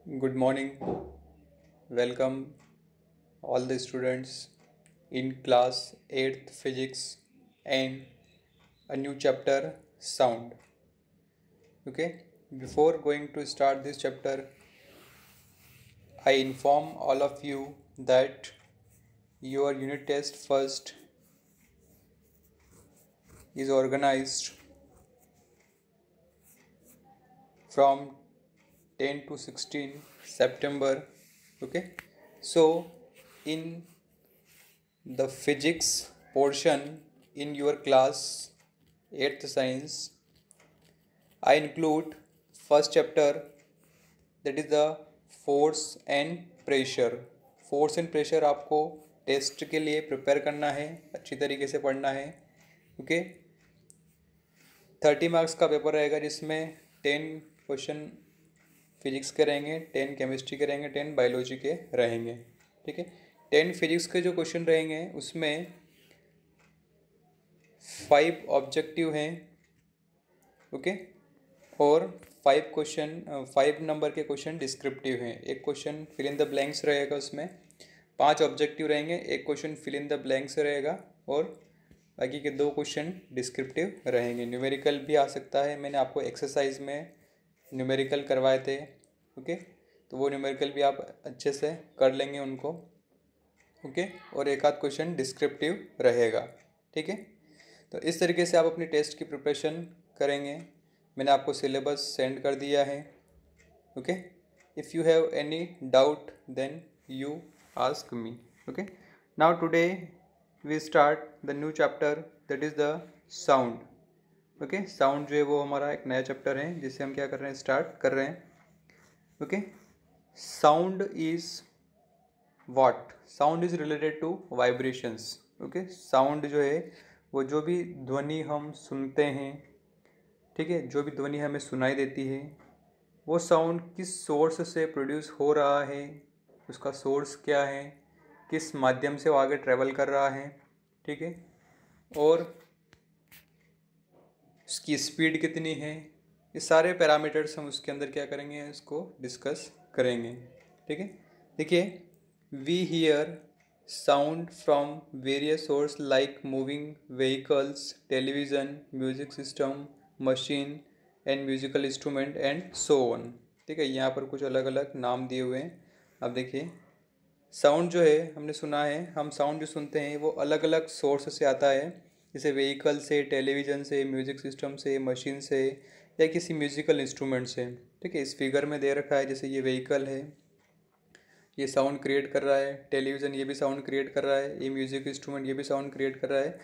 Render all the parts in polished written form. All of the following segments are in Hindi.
Good morning. Welcome all the students in class 8th physics and a new chapter sound. Okay, before going to start this chapter, I inform all of you that your unit test first is organized from 10 to 16 September. Okay, so in the physics portion in your class 8th science, I include first chapter, that is the force and pressure. Force and pressure आपको टेस्ट के लिए प्रिपेयर करना है, अच्छी तरीके से पढ़ना है। ओके, 30 मार्क्स का पेपर रहेगा जिसमें 10 क्वेश्चन फिजिक्स के रहेंगे, 10 केमिस्ट्री के रहेंगे, 10 बायोलॉजी के रहेंगे। ठीक है, 10 फिजिक्स के जो क्वेश्चन रहेंगे उसमें 5 ऑब्जेक्टिव हैं। ओके, और 5 नंबर के क्वेश्चन डिस्क्रिप्टिव हैं। एक question fill in the blanks रहेगा, उसमें 5 ऑब्जेक्टिव रहेंगे, एक question fill in the blanks रहेगा और बाकी के 2 क्वेश्चन डिस्क्रिप्टिव रहेंगे। न्यूमेरिकल भी आ सकता है, मैंने आपको एक्सरसाइज में न्यूमेरिकल करवाए थे। ओके, तो वो न्यूमेरिकल भी आप अच्छे से कर लेंगे उनको। ओके, और एक आध क्वेश्चन डिस्क्रिप्टिव रहेगा। ठीक है, तो इस तरीके से आप अपनी टेस्ट की प्रिपरेशन करेंगे। मैंने आपको सिलेबस सेंड कर दिया है। Okay, if you have any doubt then you ask me. Okay, now today we start the new chapter, that is the sound. Okay, sound जो है वो हमारा एक नया चैप्टर है जिसे हम क्या कर रहे हैं, स्टार्ट कर रहे हैं। Okay, sound is what? Sound is related to vibrations. Okay, sound जो है वो जो भी ध्वनि हम सुनते हैं, ठीक है, जो भी ध्वनि हमें सुनाई देती है, वो साउंड किस सोर्स से प्रोड्यूस हो रहा है, उसका सोर्स क्या है, किस माध्यम से वो आगे ट्रैवल कर रहा है। ठीक है, और उसकी स्पीड कितनी है, ये सारे पैरामीटर्स हम उसके अंदर क्या करेंगे, इसको डिस्कस करेंगे। ठीक है, देखिए, we hear sound from various source like moving vehicles, television, music system, machine and musical instrument and so on. ठीक है, यहाँ पर कुछ अलग अलग नाम दिए हुए हैं। अब देखिए, साउंड जो है हमने सुना है, हम साउंड जो सुनते हैं वो अलग अलग सोर्स से आता है, जैसे व्हीकल से, टेलीविज़न से, म्यूजिक सिस्टम से, मशीन से या किसी म्यूजिकल इंस्ट्रूमेंट से। ठीक है, इस फिगर में दे रखा है, जैसे ये व्हीकल है, ये साउंड क्रिएट कर रहा है, टेलीविज़न ये भी साउंड क्रिएट कर रहा है, ये म्यूजिक इंस्ट्रूमेंट ये भी साउंड क्रिएट कर रहा है।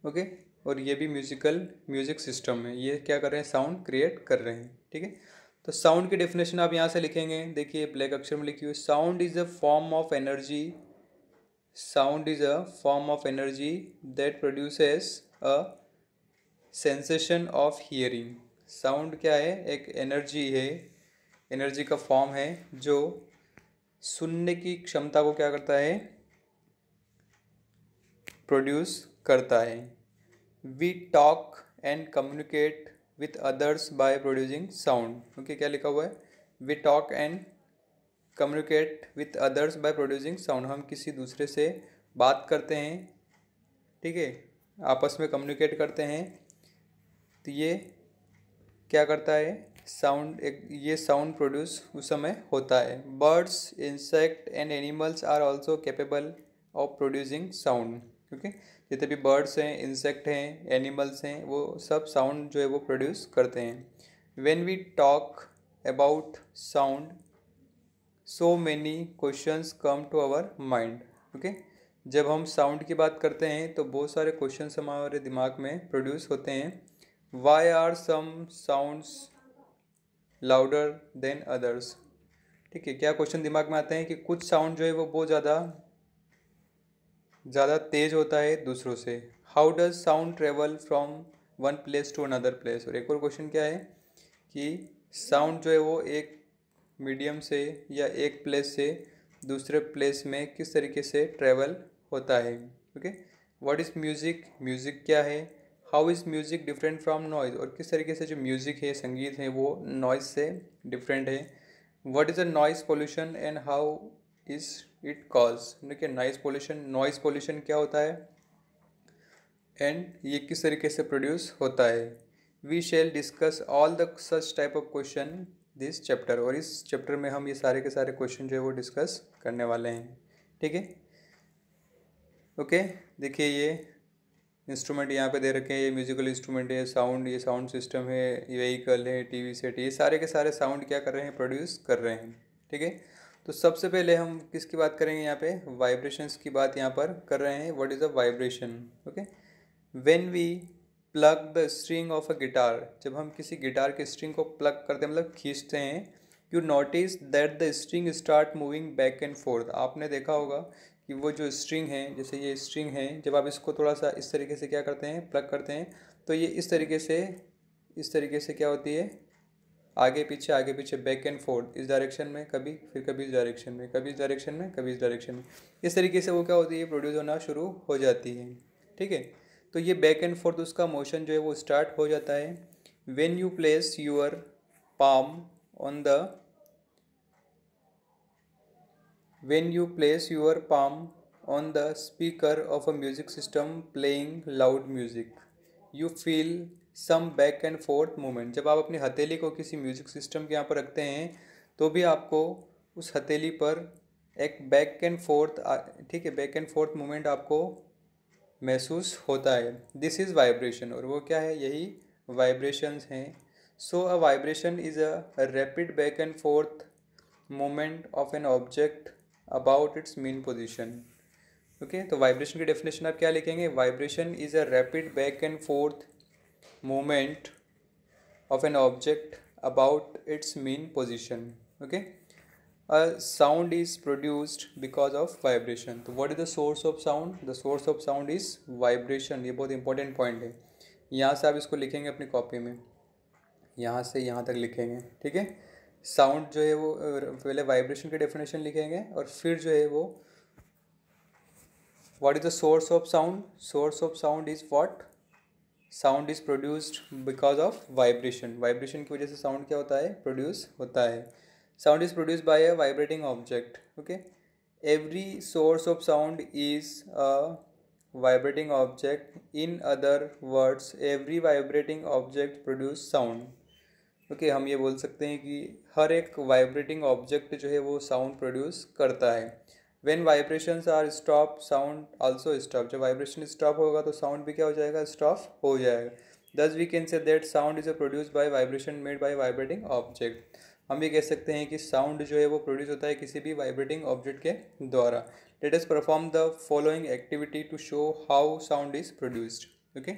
ओके, और ये भी म्यूजिक सिस्टम है, ये क्या कर रहे हैं, साउंड क्रिएट कर रहे हैं। ठीक है, तो साउंड की डेफिनेशन आप यहाँ से लिखेंगे, देखिए ब्लैक अक्षर में लिखी हुई, sound is a form of energy. Sound is a form of energy that produces a sensation of hearing. Sound क्या है, एक एनर्जी है, एनर्जी का फॉर्म है जो सुनने की क्षमता को क्या करता है, प्रोड्यूस करता है। We talk and communicate with others by producing sound. Okay, क्या लिखा हुआ है, we talk and communicate with others by producing sound. हम किसी दूसरे से बात करते हैं, ठीक है, आपस में कम्युनिकेट करते हैं, तो ये क्या करता है, साउंड, एक ये साउंड प्रोड्यूस उस समय होता है। Birds, insect and animals are also capable of producing sound. क्योंकि जितने भी बर्ड्स हैं, इंसेक्ट हैं, एनिमल्स हैं, वो सब साउंड जो है वो प्रोड्यूस करते हैं। When we talk about sound, so many questions come to our mind. Okay, जब हम साउंड की बात करते हैं तो बहुत सारे क्वेश्चंस हमारे दिमाग में प्रोड्यूस होते हैं। Why are some sounds louder than others? ठीक है, क्या क्वेश्चन दिमाग में आते हैं कि कुछ साउंड जो है वो बहुत ज़्यादा तेज होता है दूसरों से। How does sound travel from one place to another place? और एक और क्वेश्चन क्या है कि साउंड जो है वो एक मीडियम से या एक प्लेस से दूसरे प्लेस में किस तरीके से ट्रैवल होता है। Okay, what is music? Music क्या है? How is music different from noise? और किस तरीके से जो म्यूज़िक है, संगीत है, वो नॉइज़ से डिफरेंट है। What is a noise pollution and how is it cause. देखिए नॉइस पोल्यूशन क्या होता है एंड ये किस तरीके से प्रोड्यूस होता है। We shall discuss all the such type of question this chapter, और इस चैप्टर में हम ये सारे के सारे क्वेश्चन जो है वो डिस्कस करने वाले हैं। ठीक है, ओके। देखिए ये इंस्ट्रूमेंट यहाँ पे दे रखे हैं, ये म्यूजिकल इंस्ट्रूमेंट है, साउंड, ये साउंड सिस्टम है, ये व्हीकल है, टीवी सेट, ये सारे के सारे साउंड क्या कर रहे हैं, प्रोड्यूस कर रहे हैं। ठीक है, तो सबसे पहले हम किसकी बात करेंगे यहाँ पे, वाइब्रेशंस की बात यहाँ पर कर रहे हैं। What is a vibration. Okay, when we plug the string of a guitar, जब हम किसी गिटार के स्ट्रिंग को प्लग करते हैं मतलब खींचते हैं, you notice that the string start moving back and fourth. आपने देखा होगा कि वो जो स्ट्रिंग है, जैसे ये स्ट्रिंग है, जब आप इसको थोड़ा सा इस तरीके से क्या करते हैं, प्लग करते हैं, तो ये इस तरीके से क्या होती है, आगे पीछे बैक एंड फोर्थ, इस डायरेक्शन में कभी, फिर कभी इस डायरेक्शन में, कभी इस डायरेक्शन में, कभी इस डायरेक्शन में, इस तरीके से वो क्या होती है, प्रोड्यूस होना शुरू हो जाती है। ठीक है, तो ये बैक एंड फोर्थ उसका मोशन जो है वो स्टार्ट हो जाता है। When you place your palm on the when you place your palm on the speaker of a music system playing loud music, you feel some back and forth movement। जब आप अपनी हथेली को किसी म्यूजिक सिस्टम के यहाँ पर रखते हैं तो भी आपको उस हथेली पर एक बैक एंड फोर्थ, ठीक है, बैक एंड फोर्थ मूवमेंट आपको महसूस होता है। दिस इज़ वाइब्रेशन, और वो क्या है, यही वाइब्रेशंस हैं। So a vibration is a rapid back and forth movement of an object about its mean position. Okay, तो वाइब्रेशन की डेफिनेशन आप क्या लिखेंगे, vibration is a rapid back and forth movement of an object about its mean position. Okay, a sound is produced because of vibration. तो what is the source of sound, the source of sound is vibration. ये बहुत इंपॉर्टेंट पॉइंट है, यहाँ से आप इसको लिखेंगे अपनी कॉपी में, यहाँ से यहाँ तक लिखेंगे। ठीक है, साउंड जो है वो पहले वाइब्रेशन की डेफिनेशन लिखेंगे और फिर जो है वो what is the source of sound. Source of sound is what, sound is produced because of vibration. Vibration की वजह से साउंड क्या होता है, प्रोड्यूस होता है। Sound is produced by a vibrating object. Okay, every source of sound is a vibrating object. In other words every vibrating object produce sound. Okay, हम ये बोल सकते हैं कि हर एक वाइब्रेटिंग ऑब्जेक्ट जो है वो साउंड प्रोड्यूस करता है। When vibrations are stop sound also stop. जब वाइब्रेशन स्टॉप होगा तो साउंड भी क्या हो जाएगा, स्टॉप हो जाएगा। Thus we can say that sound is a produce by vibration made by vibrating object. हम ये कह सकते हैं कि साउंड जो है वो प्रोड्यूस होता है किसी भी वाइब्रेटिंग ऑब्जेक्ट के द्वारा। Let us perform the following activity to show how sound is produced. Okay,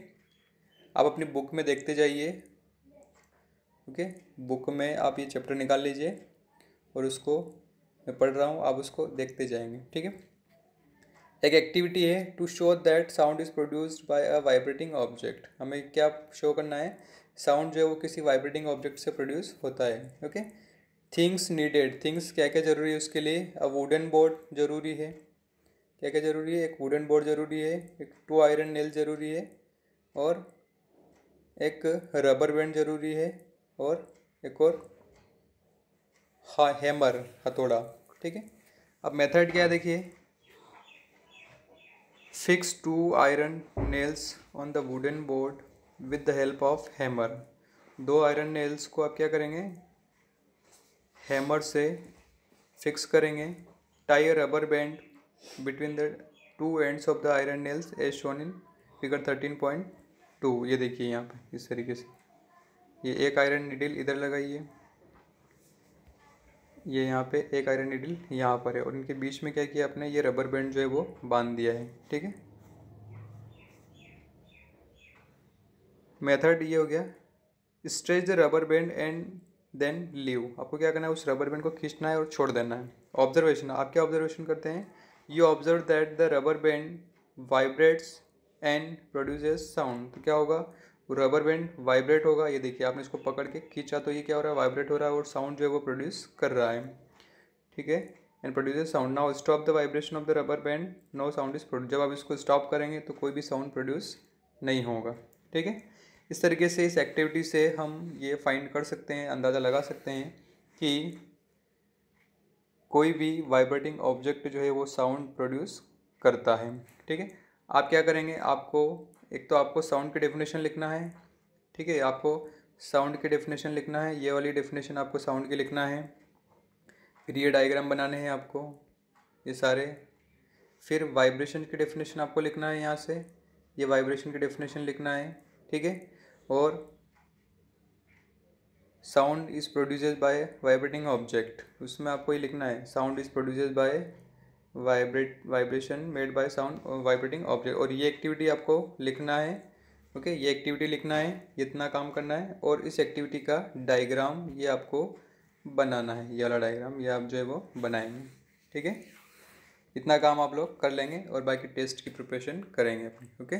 आप अपनी बुक में देखते जाइए। ओके, बुक में आप ये चैप्टर निकाल लीजिए और उसको, मैं पढ़ रहा हूँ, आप उसको देखते जाएंगे। ठीक है, एक एक्टिविटी है to show that sound is produced by a vibrating object. हमें क्या शो करना है, साउंड जो है वो किसी वाइब्रेटिंग ऑब्जेक्ट से प्रोड्यूस होता है। ओके, थिंग्स नीडेड, थिंग्स क्या क्या ज़रूरी है उसके लिए, अ वुडन बोर्ड ज़रूरी है। क्या क्या ज़रूरी है, एक वुडन बोर्ड ज़रूरी है, एक 2 आयरन नेल ज़रूरी है, और एक रबर बैंड ज़रूरी है, और एक और हाँ हैमर, हथौड़ा। ठीक है, अब मेथड क्या है देखिए, fix 2 iron nails on the wooden board with the help of hammer. 2 iron nails को आप क्या करेंगे, हैमर से फिक्स करेंगे। Tie a rubber band between the 2 ends of the iron nails as shown in figure 13.2। ये देखिए यहाँ पे इस तरीके से, ये एक आयरन नीडल इधर लगाइए, ये यहाँ पे एक आयरन नीडल यहाँ पर है, और इनके बीच में क्या किया आपने, ये रबर बैंड जो है वो बांध दिया है। ठीक है, मेथड ये हो गया, stretch the rubber band and then leave. आपको क्या करना है, उस रबर बैंड को खींचना है और छोड़ देना है। ऑब्जर्वेशन, आप क्या ऑब्जर्वेशन करते हैं, you observe that the rubber band vibrates and produces sound. तो क्या होगा, रबर बैंड वाइब्रेट होगा, ये देखिए आपने इसको पकड़ के खींचा तो ये क्या हो रहा है, वाइब्रेट हो रहा है, और साउंड जो है वो प्रोड्यूस कर रहा है। ठीक है, and produces sound. Now stop the vibration of the rubber band, no sound is produce. जब आप इसको स्टॉप करेंगे तो कोई भी साउंड प्रोड्यूस नहीं होगा। ठीक है, इस तरीके से इस एक्टिविटी से हम ये फाइंड कर सकते हैं, अंदाज़ा लगा सकते हैं कि कोई भी वाइब्रेटिंग ऑब्जेक्ट जो है वो साउंड प्रोड्यूस करता है। ठीक है, आप क्या करेंगे, आपको एक तो आपको साउंड की डेफिनेशन लिखना है। ठीक है, आपको साउंड की डेफिनेशन लिखना है, ये वाली डेफिनेशन आपको साउंड की लिखना है। फिर ये डायग्राम बनाने हैं आपको ये सारे। फिर वाइब्रेशन की डेफिनेशन आपको लिखना है, यहाँ से ये वाइब्रेशन की डेफिनेशन लिखना है। ठीक है, और sound is produced by vibrating object, उसमें आपको ये लिखना है sound is produced by vibration made by sound vibrating object, और ये एक्टिविटी आपको लिखना है। ओके, ये एक्टिविटी लिखना है, इतना काम करना है, और इस एक्टिविटी का डायग्राम ये आपको बनाना है, ये वाला डायग्राम ये आप जो है वो बनाएंगे। ठीक है, इतना काम आप लोग कर लेंगे और बाकी टेस्ट की प्रिपरेशन करेंगे अपनी। ओके।